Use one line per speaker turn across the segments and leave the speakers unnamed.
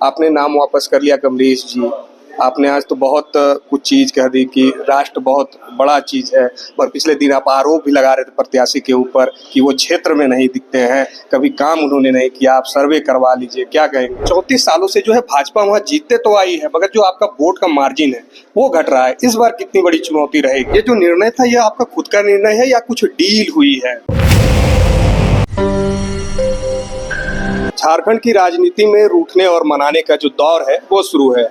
आपने नाम वापस कर लिया कमलेश जी। आपने आज तो बहुत कुछ चीज कह दी कि राष्ट्र बहुत बड़ा चीज है, और पिछले दिन आप आरोप भी लगा रहे थे प्रत्याशी के ऊपर कि वो क्षेत्र में नहीं दिखते हैं, कभी काम उन्होंने नहीं किया। आप सर्वे करवा लीजिए, क्या कहेंगे? 34 सालों से जो है भाजपा वहां जीतते तो आई है, मगर जो आपका वोट का मार्जिन है वो घट रहा है। इस बार कितनी बड़ी चुनौती रहेगी? ये जो निर्णय था ये आपका खुद का निर्णय है या कुछ डील हुई है? झारखंड की राजनीति में रूठने और मनाने का जो दौर है वो शुरू है।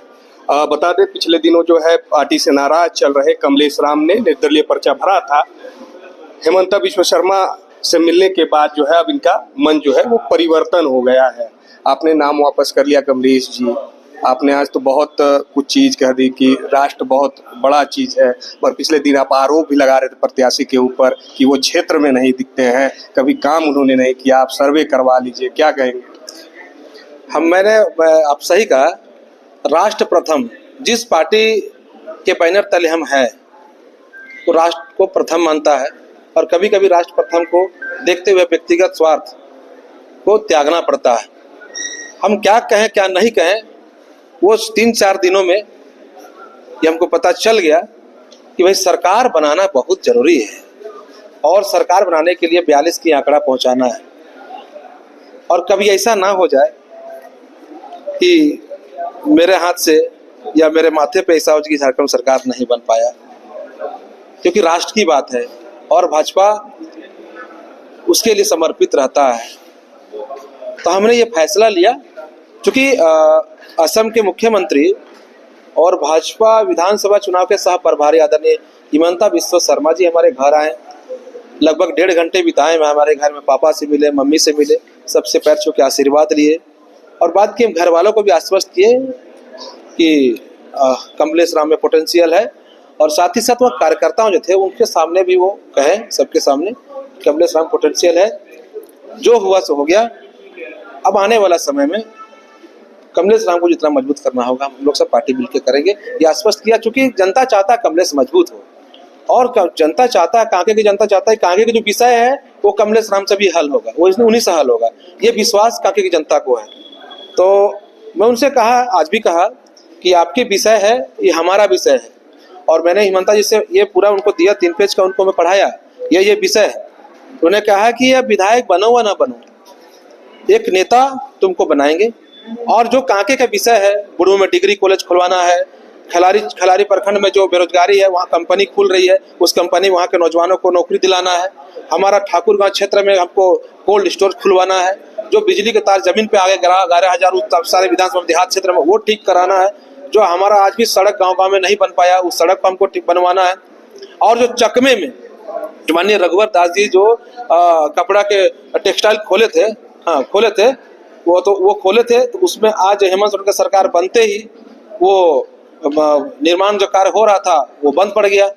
बता दें, पिछले दिनों जो है पार्टी से नाराज चल रहे कमलेश राम ने निर्दलीय पर्चा भरा था। हेमंता बिश्व शर्मा से मिलने के बाद जो है अब इनका मन जो है वो परिवर्तन हो गया है। आपने नाम वापस कर लिया कमलेश जी। आपने आज तो बहुत कुछ चीज कह दी कि राष्ट्र बहुत बड़ा चीज है, और पिछले दिन आप आरोप भी लगा रहे थे प्रत्याशी के ऊपर कि वो क्षेत्र में नहीं दिखते हैं, कभी काम उन्होंने नहीं किया। आप सर्वे करवा लीजिए, क्या कहेंगे?
आप सही कहा। राष्ट्र प्रथम जिस पार्टी के बैनर तले हम हैं वो राष्ट्र को प्रथम मानता है, और कभी कभी राष्ट्र प्रथम को देखते हुए व्यक्तिगत स्वार्थ को त्यागना पड़ता है। हम क्या कहें क्या नहीं कहें, वो 3-4 दिनों में ये हमको पता चल गया कि भाई सरकार बनाना बहुत जरूरी है, और सरकार बनाने के लिए 42 की आंकड़ा पहुंचाना है। और कभी ऐसा ना हो जाए कि मेरे हाथ से या मेरे माथे पे ऐसा हो कि झारखंड सरकार नहीं बन पाया, क्योंकि राष्ट्र की बात है और भाजपा उसके लिए समर्पित रहता है। तो हमने ये फैसला लिया, क्योंकि असम के मुख्यमंत्री और भाजपा विधानसभा चुनाव के सह प्रभारी आदरणीय हिमंता बिस्वा शर्मा जी हमारे घर आए। लगभग 1.5 घंटे बिताए हमारे घर में। पापा से मिले, मम्मी से मिले, सबसे पैर छू के आशीर्वाद लिए, और बाद के घर वालों को भी आश्वस्त किए कि कमलेश राम में पोटेंशियल है। और साथ ही साथ वह कार्यकर्ताओं जो थे उनके सामने भी वो कहे, सबके सामने, कमलेश राम पोटेंशियल है। जो हुआ सो हो गया। अब आने वाला समय में कमलेश राम को जितना मजबूत करना होगा हम लोग सब पार्टी मिलकर करेंगे, ये आश्वस्त किया। क्योंकि जनता चाहता है कमलेश मजबूत हो, और जनता चाहता है, कांके की जनता चाहता है कांके के जो विषय है वो कमलेश राम से भी हल होगा, वो उन्हीं से हल होगा। ये विश्वास कांके की जनता को है। तो मैं उनसे कहा, आज भी कहा कि आपके विषय है, ये हमारा विषय है। और मैंने हिमंता जी से ये पूरा उनको दिया, 3 पेज का उनको मैं पढ़ाया, ये विषय है। उन्होंने कहा कि ये विधायक बनो व ना बनो, एक नेता तुमको बनाएंगे। और जो कांके का विषय है, बुढ़ू में डिग्री कॉलेज खुलवाना है, खलारी प्रखंड में जो बेरोजगारी है वहाँ कंपनी खुल रही है, उस कंपनी वहाँ के नौजवानों को नौकरी दिलाना है। हमारा ठाकुरगांव क्षेत्र में हमको कोल्ड स्टोर खुलवाना है। जो बिजली के तार जमीन पे आगे 11,000 सारे विधानसभा देहात क्षेत्र में वो ठीक कराना है। जो हमारा आज भी सड़क गांव में नहीं बन पाया, उस सड़क को हमको ठीक बनवाना है। और जो चकमे में जो माननीय रघुवर दास जी जो कपड़ा के टेक्सटाइल खोले थे वो खोले थे, तो उसमें आज हेमंत सोरेन की सरकार बनते ही वो निर्माण जो कार्य हो रहा था वो बंद पड़ गया।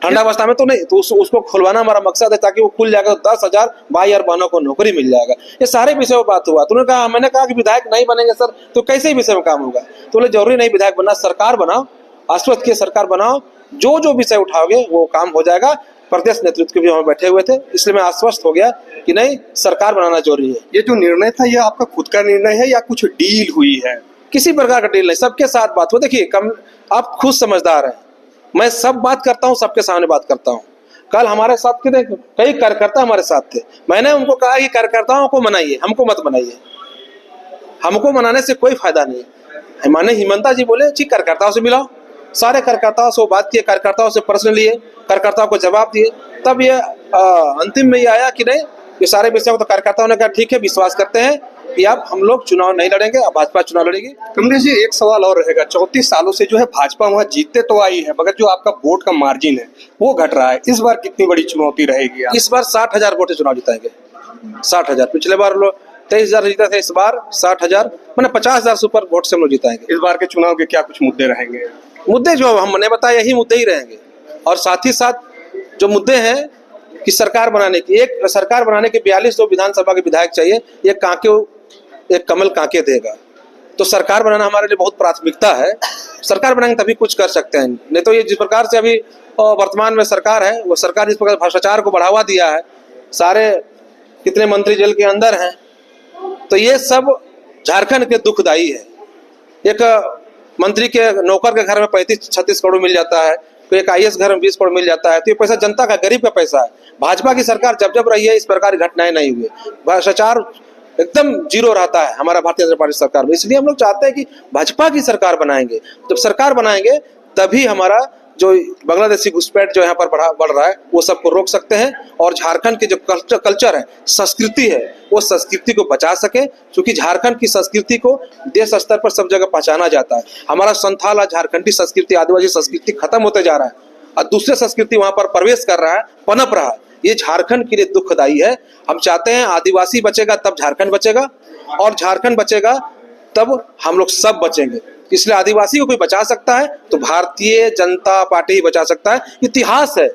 ठंडा अवस्था में तो नहीं, तो उसको खुलवाना हमारा मकसद है, ताकि वो खुल जाएगा तो 10,000 भाई और बहनों को नौकरी मिल जाएगा। ये सारे विषय में बात हुआ। तूने कहा, मैंने कहा कि विधायक नहीं बनेंगे सर, तो कैसे विषय में काम होगा? तो बोले जरूरी नहीं विधायक बनना, सरकार बनाओ, आश्वस्त की सरकार बनाओ, जो विषय उठाओगे वो काम हो जाएगा। प्रदेश नेतृत्व के भी वहां बैठे हुए थे, इसलिए मैं आश्वस्त हो गया कि नहीं, सरकार बनाना जरूरी है।
ये जो निर्णय था ये आपका खुद का निर्णय है या कुछ डील हुई है?
किसी प्रकार का डील नहीं, सबके साथ बात हो। देखिए, आप खुद समझदार हैं, मैं सब बात करता हूँ, सबके सामने बात करता हूँ। कल हमारे साथ कई कार्यकर्ता हमारे साथ थे, मैंने उनको कहा कि कार्यकर्ताओं को मनाइए, हमको मत मनाइए, हमको मनाने से कोई फायदा नहीं। माने हिमंता जी बोले ठीक, कार्यकर्ताओं से मिलाओ। सारे कार्यकर्ताओं से बात किए, कार्यकर्ताओं से प्रश्न लिए, कार्यकर्ताओं को जवाब दिए, तब ये अंतिम में ये आया कि नहीं, ये सारे विषयों को तो कार्यकर्ताओं ने कहा ठीक है, विश्वास करते हैं कि अब हम लोग चुनाव नहीं लड़ेंगे, अब भाजपा चुनाव लड़ेगी।
कमलेश जी, एक सवाल और रहेगा। 34 सालों से जो है भाजपा वहां जीतते तो आई है, मगर जो आपका वोट का मार्जिन है वो घट रहा है। इस बार कितनी बड़ी चुनौती रहेगी?
इस बार 60,000 वोट से चुनाव जिताएंगे। 60,000, पिछले बार लोग 23,000 जीता थे, इस बार 60,000 मैंने 50,000 से ऊपर वोट से हम लोग जिताएंगे।
इस बार के चुनाव के क्या कुछ मुद्दे रहेंगे?
मुद्दे जो हमने बताया यही मुद्दे ही रहेंगे, और साथ ही साथ जो मुद्दे हैं कि सरकार बनाने के 42 तो विधानसभा के विधायक चाहिए। एक कमल कांके देगा, तो सरकार बनाना हमारे लिए बहुत प्राथमिकता है। सरकार बनाएंगे तभी कुछ कर सकते हैं, नहीं तो ये जिस प्रकार से अभी वर्तमान में सरकार है, वो सरकार जिस प्रकार भ्रष्टाचार को बढ़ावा दिया है, सारे कितने मंत्री जेल के अंदर हैं, तो ये सब झारखंड के दुखदाई है। एक मंत्री के नौकर के घर में 35-36 करोड़ मिल जाता है, तो एक IAS घर में 20 करोड़ मिल जाता है, तो ये पैसा जनता का, गरीब का पैसा है। भाजपा की सरकार जब जब रही है इस प्रकार की घटनाएं नहीं हुई, भ्रष्टाचार एकदम जीरो रहता है हमारा भारतीय जनता पार्टी सरकार में। इसलिए हम लोग चाहते हैं कि भाजपा की सरकार बनाएंगे। जब सरकार बनाएंगे तभी हमारा जो बांग्लादेशी घुसपैठ जो यहाँ पर बढ़ रहा है वो सबको रोक सकते हैं, और झारखंड के जो कल्चर है, संस्कृति है, वो संस्कृति को बचा सके, क्योंकि झारखंड की संस्कृति को देश स्तर पर सब जगह पहचाना जाता है। हमारा संथाल, झारखंडी संस्कृति, आदिवासी संस्कृति खत्म होते जा रहा है और दूसरे संस्कृति वहां पर प्रवेश कर रहा है, पनप रहा है। ये झारखंड के लिए दुखदाई है। हम चाहते हैं आदिवासी बचेगा तब झारखंड बचेगा, और झारखंड बचेगा तब हम लोग सब बचेंगे। इसलिए आदिवासी को कोई बचा सकता है तो भारतीय जनता पार्टी ही बचा सकता है। इतिहास है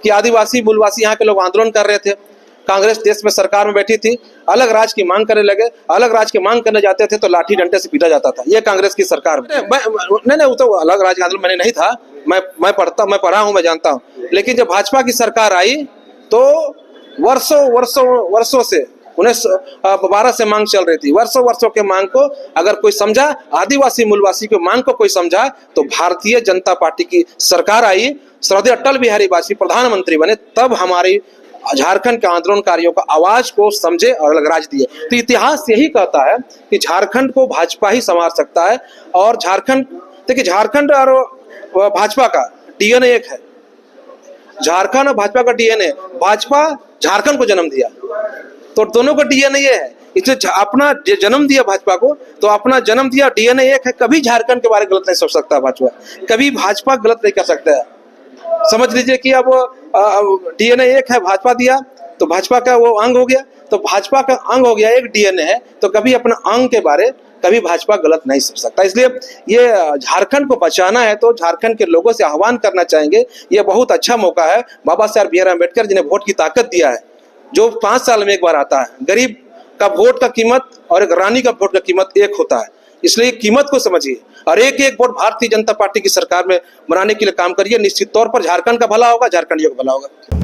कि आदिवासी मूलवासी यहाँ के लोग आंदोलन कर रहे थे, कांग्रेस देश में सरकार में बैठी थी, अलग राज्य की मांग करने लगे, अलग राज्य की मांग करने जाते थे तो लाठी डंडे से पीटा जाता था। ये कांग्रेस की सरकार में नहीं, वो तो अलग राज्य का आंदोलन मैंने नहीं था, मैं पढ़ा हूँ, मैं जानता हूँ। लेकिन जब भाजपा की सरकार आई तो वर्षों से 1912 से मांग चल रही थी। वर्षों के मांग को अगर कोई समझा, आदिवासी मूलवासी की मांग को कोई समझा, तो भारतीय जनता पार्टी की सरकार आई, श्रद्धेय अटल बिहारी वाजपेयी प्रधानमंत्री बने, तब हमारी झारखंड के आंदोलनकारियों का आवाज को समझे और अलग राज्य दिए। तो इतिहास यही कहता है कि झारखंड को भाजपा ही संवार सकता है। और झारखंड, देखिए झारखंड और भाजपा का DNA एक है। झारखंड और भाजपा का DNA, भाजपा झारखंड को जन्म दिया तो दोनों का DNA ये है। इसलिए अपना जन्म दिया भाजपा को, तो अपना जन्म दिया, DNA एक है। कभी झारखंड के बारे में गलत नहीं सोच सकता भाजपा, कभी भाजपा गलत नहीं कर सकता है। समझ लीजिए कि अब DNA एक है, भाजपा दिया तो भाजपा का वो अंग हो गया, तो भाजपा का अंग हो गया, एक DNA है, तो कभी अपना अंग के बारे कभी भाजपा गलत नहीं सोच सकता। इसलिए ये झारखंड को बचाना है तो झारखंड के लोगों से आह्वान करना चाहेंगे, ये बहुत अच्छा मौका है। बाबा साहब बी आर अम्बेडकर जिन्हें वोट की ताकत दिया है, जो 5 साल में एक बार आता है। गरीब का वोट का कीमत और एक रानी का वोट का कीमत एक होता है, इसलिए कीमत को समझिए और एक एक वोट भारतीय जनता पार्टी की सरकार में बनाने के लिए काम करिए। निश्चित तौर पर झारखंड का भला होगा, झारखंडियों का भला होगा।